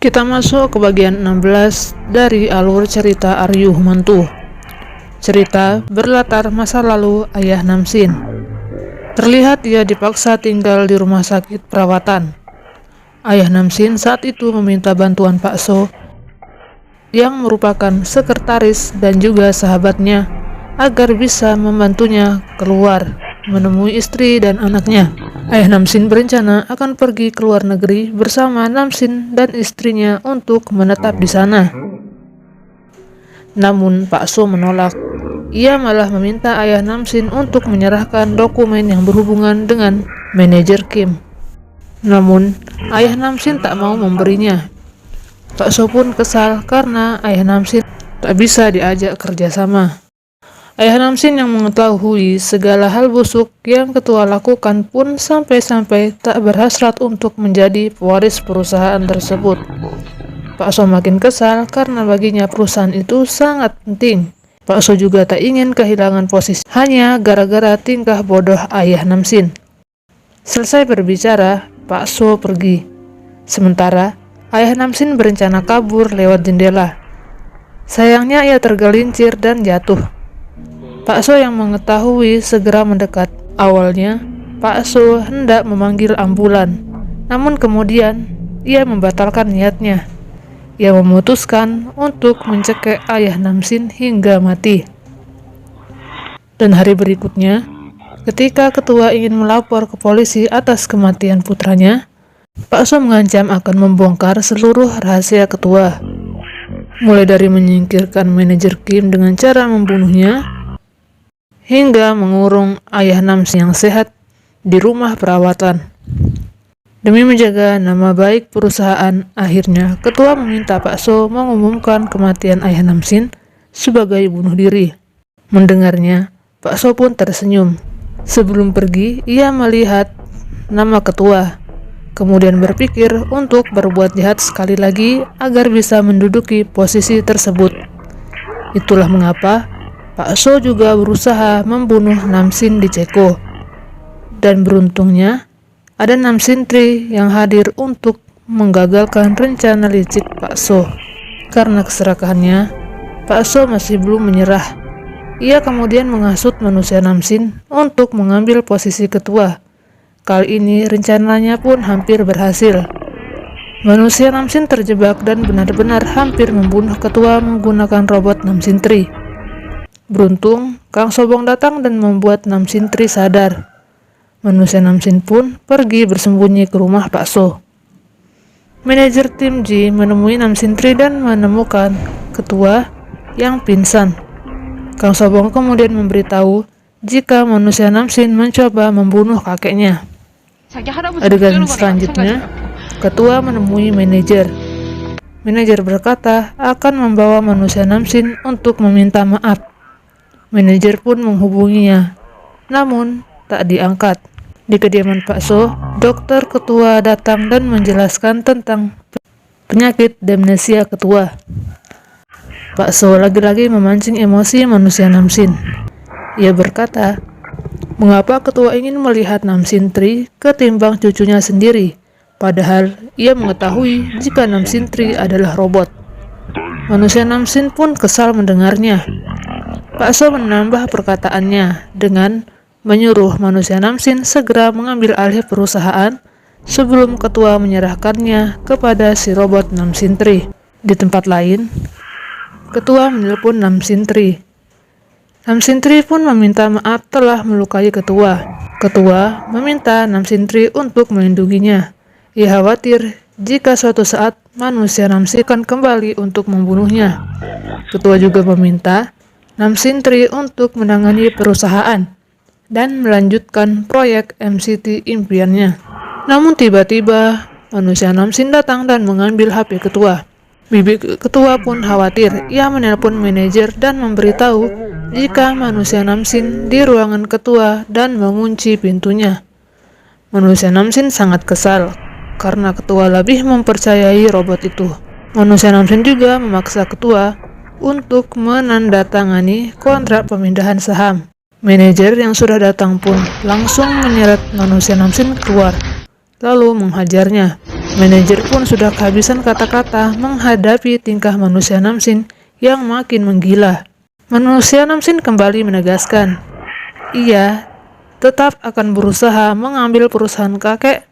Kita masuk ke bagian 16 dari alur cerita Aryuh Mantuh. Cerita berlatar masa lalu ayah Namsin. Terlihat ia dipaksa tinggal di rumah sakit perawatan. Ayah Namsin saat itu meminta bantuan Pak So, yang merupakan sekretaris dan juga sahabatnya, agar bisa membantunya keluar menemui istri dan anaknya. Ayah Namsin berencana akan pergi ke luar negeri bersama Namsin dan istrinya untuk menetap di sana. Namun Pak So menolak. Ia malah meminta ayah Namsin untuk menyerahkan dokumen yang berhubungan dengan manajer Kim. Namun ayah Namsin tak mau memberinya. Pak So pun kesal karena ayah Namsin tak bisa diajak kerjasama. Ayah Namsin yang mengetahui segala hal busuk yang ketua lakukan pun sampai-sampai tak berhasrat untuk menjadi pewaris perusahaan tersebut. Pak So makin kesal karena baginya perusahaan itu sangat penting. Pak So juga tak ingin kehilangan posisi hanya gara-gara tingkah bodoh ayah Namsin. Selesai berbicara, Pak So pergi. Sementara ayah Namsin berencana kabur lewat jendela. Sayangnya ia tergelincir dan jatuh. Pak So yang mengetahui segera mendekat. Awalnya, Pak So hendak memanggil ambulan. Namun kemudian, ia membatalkan niatnya. Ia memutuskan untuk mencekik ayah Namsin hingga mati. Dan hari berikutnya, ketika ketua ingin melapor ke polisi atas kematian putranya, Pak So mengancam akan membongkar seluruh rahasia ketua. Mulai dari menyingkirkan manajer Kim dengan cara membunuhnya, hingga mengurung ayah Namsin yang sehat di rumah perawatan. Demi menjaga nama baik perusahaan, akhirnya ketua meminta Pak So mengumumkan kematian ayah Namsin sebagai bunuh diri. Mendengarnya, Pak So pun tersenyum. Sebelum pergi, ia melihat nama ketua, kemudian berpikir untuk berbuat jahat sekali lagi agar bisa menduduki posisi tersebut. Itulah mengapa Pak So juga berusaha membunuh Namsin di Ceko. Dan beruntungnya, ada Namsin Tri yang hadir untuk menggagalkan rencana licik Pak So. Karena keserakahannya, Pak So masih belum menyerah. Ia kemudian menghasut manusia Namsin untuk mengambil posisi ketua. Kali ini rencananya pun hampir berhasil. Manusia Namsin terjebak dan benar-benar hampir membunuh ketua menggunakan robot Namsin Tri. Beruntung, Kang Sobong datang dan membuat Namsin Tri sadar. Manusia Namsin pun pergi bersembunyi ke rumah Pak So. Manajer tim Ji menemui Namsin Tri dan menemukan ketua yang pingsan. Kang Sobong kemudian memberitahu jika manusia Namsin mencoba membunuh kakeknya. Adegan selanjutnya, ketua menemui manajer. Manajer berkata akan membawa manusia Namsin untuk meminta maaf. Manajer pun menghubunginya, namun tak diangkat. Di kediaman Pak So, dokter ketua datang dan menjelaskan tentang penyakit demensia ketua. Pak So lagi-lagi memancing emosi manusia Namsin. Ia berkata, mengapa ketua ingin melihat Namsin Tri ketimbang cucunya sendiri, padahal ia mengetahui jika Namsin Tri adalah robot. Manusia Namsin pun kesal mendengarnya. Pak So menambah perkataannya dengan menyuruh manusia Namsin segera mengambil alih perusahaan sebelum ketua menyerahkannya kepada si robot Namsin Tri. Di tempat lain, ketua menelpon Namsin Tri. Namsin Tri pun meminta maaf telah melukai ketua. Ketua meminta Namsin Tri untuk melindunginya. Ia khawatir jika suatu saat manusia Namsin akan kembali untuk membunuhnya. Ketua juga meminta Namsin Tri untuk menangani perusahaan dan melanjutkan proyek MCT impiannya. Namun tiba-tiba manusia Namsin datang dan mengambil HP ketua. Bibi ketua pun khawatir. Ia menelpon manajer dan memberitahu jika manusia Namsin di ruangan ketua dan mengunci pintunya. Manusia Namsin sangat kesal karena ketua lebih mempercayai robot itu. Manusia Namsin juga memaksa ketua untuk menandatangani kontrak pemindahan saham. Manajer yang sudah datang pun langsung menyeret manusia Namsin keluar, lalu menghajarnya. Manajer pun sudah kehabisan kata-kata menghadapi tingkah manusia Namsin yang makin menggila. Manusia Namsin kembali menegaskan, ia tetap akan berusaha mengambil perusahaan kakek,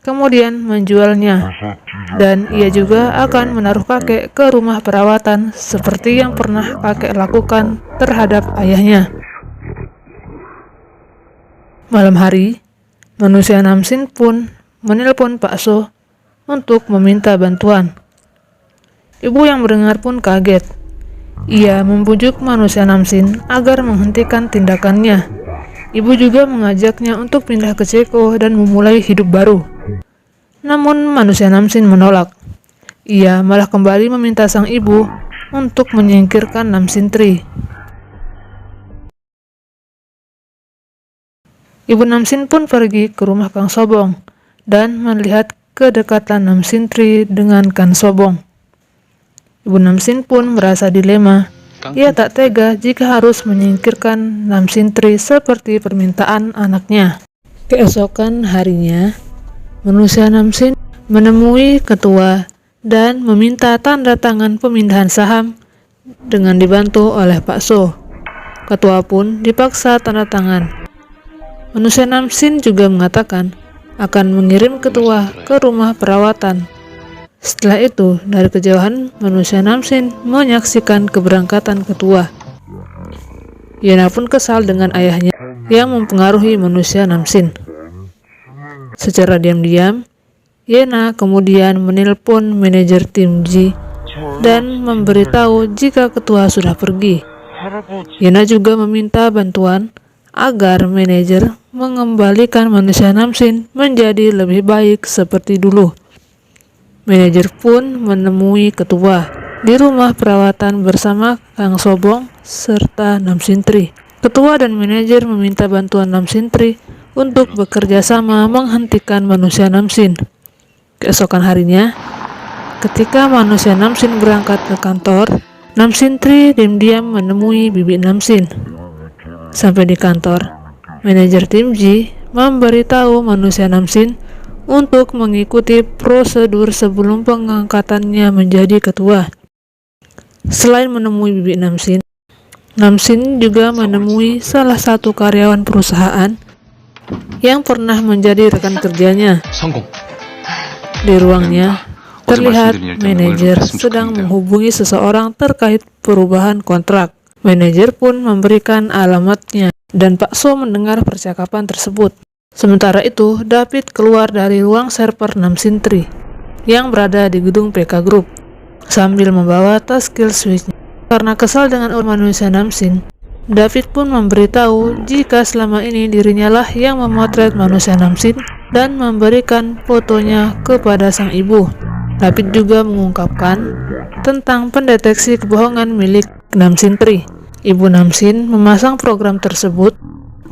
kemudian menjualnya. Dan ia juga akan menaruh kakek ke rumah perawatan seperti yang pernah kakek lakukan terhadap ayahnya. Malam hari, manusia Namsin pun menelpon Pak So untuk meminta bantuan. Ibu yang mendengar pun kaget. Ia membujuk manusia Namsin agar menghentikan tindakannya. Ibu juga mengajaknya untuk pindah ke Ceko dan memulai hidup baru. Namun manusia Namsin menolak. Ia malah kembali meminta sang ibu untuk menyingkirkan Namsin Tri. Ibu Namsin pun pergi ke rumah Kang Sobong dan melihat kedekatan Namsin Tri dengan Kang Sobong. Ibu Namsin pun merasa dilema. Ia tak tega jika harus menyingkirkan Namsin Tri seperti permintaan anaknya. Keesokan harinya, manusia Namsin menemui ketua dan meminta tanda tangan pemindahan saham dengan dibantu oleh Pak So. Ketua pun dipaksa tanda tangan. Manusia Namsin juga mengatakan akan mengirim ketua ke rumah perawatan. Setelah itu, dari kejauhan manusia Namsin menyaksikan keberangkatan ketua. Yena pun kesal dengan ayahnya yang mempengaruhi manusia Namsin. Secara diam-diam, Yena kemudian menelpon manajer tim Ji dan memberitahu jika ketua sudah pergi. Yena juga meminta bantuan agar manajer mengembalikan manusia Namsin menjadi lebih baik seperti dulu. Manajer pun menemui ketua di rumah perawatan bersama Kang Sobong serta Namsin Tri. Ketua dan manajer meminta bantuan Namsin Tri untuk bekerja sama menghentikan manusia Namsin. Keesokan harinya, ketika manusia Namsin berangkat ke kantor, Namsin Tri diam-diam menemui bibi Namsin. Sampai di kantor, manajer tim Ji memberitahu manusia Namsin untuk mengikuti prosedur sebelum pengangkatannya menjadi ketua. Selain menemui bibi Namsin, Namsin juga menemui salah satu karyawan perusahaan yang pernah menjadi rekan kerjanya. Di ruangnya, terlihat manajer sedang menghubungi seseorang terkait perubahan kontrak. Manajer pun memberikan alamatnya dan Pak So mendengar percakapan tersebut. Sementara itu, David keluar dari ruang server Namsin Tri yang berada di gedung PK Group sambil membawa tas kill switch. Karena kesal dengan manusia Namsin, David pun memberitahu jika selama ini dirinya lah yang memotret manusia Namsin dan memberikan fotonya kepada sang ibu. David juga mengungkapkan tentang pendeteksi kebohongan milik Namsin Tri. Ibu Namsin memasang program tersebut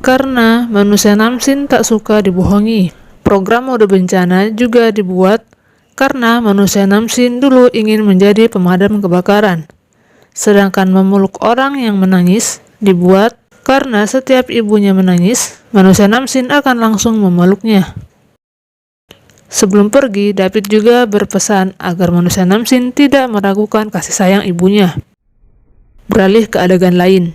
karena manusia Namsin tak suka dibohongi. Program mode bencana juga dibuat karena manusia Namsin dulu ingin menjadi pemadam kebakaran. Sedangkan memeluk orang yang menangis dibuat karena setiap ibunya menangis, manusia Namsin akan langsung memeluknya. Sebelum pergi, David juga berpesan agar manusia Namsin tidak meragukan kasih sayang ibunya. Beralih ke adegan lain.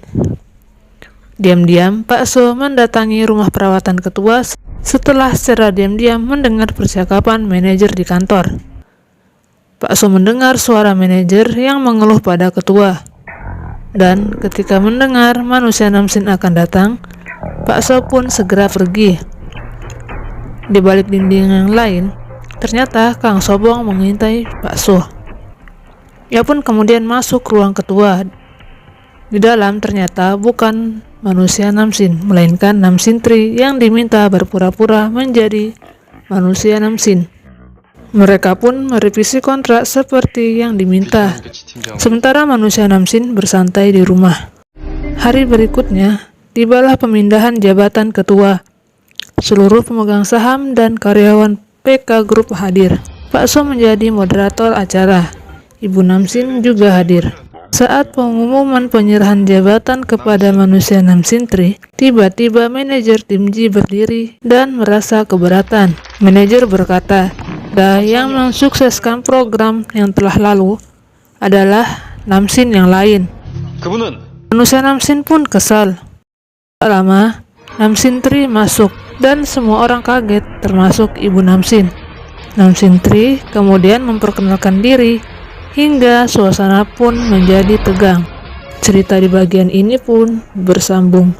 Diam-diam, Pak So mendatangi rumah perawatan ketua setelah secara diam-diam mendengar percakapan manajer di kantor. Pak So mendengar suara manajer yang mengeluh pada ketua. Dan ketika mendengar manusia Namsin akan datang, Pak So pun segera pergi. Di balik dinding yang lain, ternyata Kang Sobong mengintai Pak So. Ia pun kemudian masuk ruang ketua. Di dalam ternyata bukan manusia Namsin, melainkan Namsin Tri yang diminta berpura-pura menjadi manusia Namsin. Mereka pun merevisi kontrak seperti yang diminta. Sementara manusia Namsin bersantai di rumah. Hari berikutnya, tibalah pemindahan jabatan ketua. Seluruh pemegang saham dan karyawan PK Group hadir. Pak So menjadi moderator acara. Ibu Namsin juga hadir. Saat pengumuman penyerahan jabatan kepada manusia Namsin Tri, tiba-tiba manajer tim Ji berdiri dan merasa keberatan. Manajer berkata, Dan yang mensukseskan program yang telah lalu adalah Namsin yang lain. 그분은 Manusia Namsin pun kesal. Tak lama, Namsin Tri masuk dan semua orang kaget termasuk ibu Namsin. Namsin Tri kemudian memperkenalkan diri hingga suasana pun menjadi tegang. Cerita di bagian ini pun bersambung.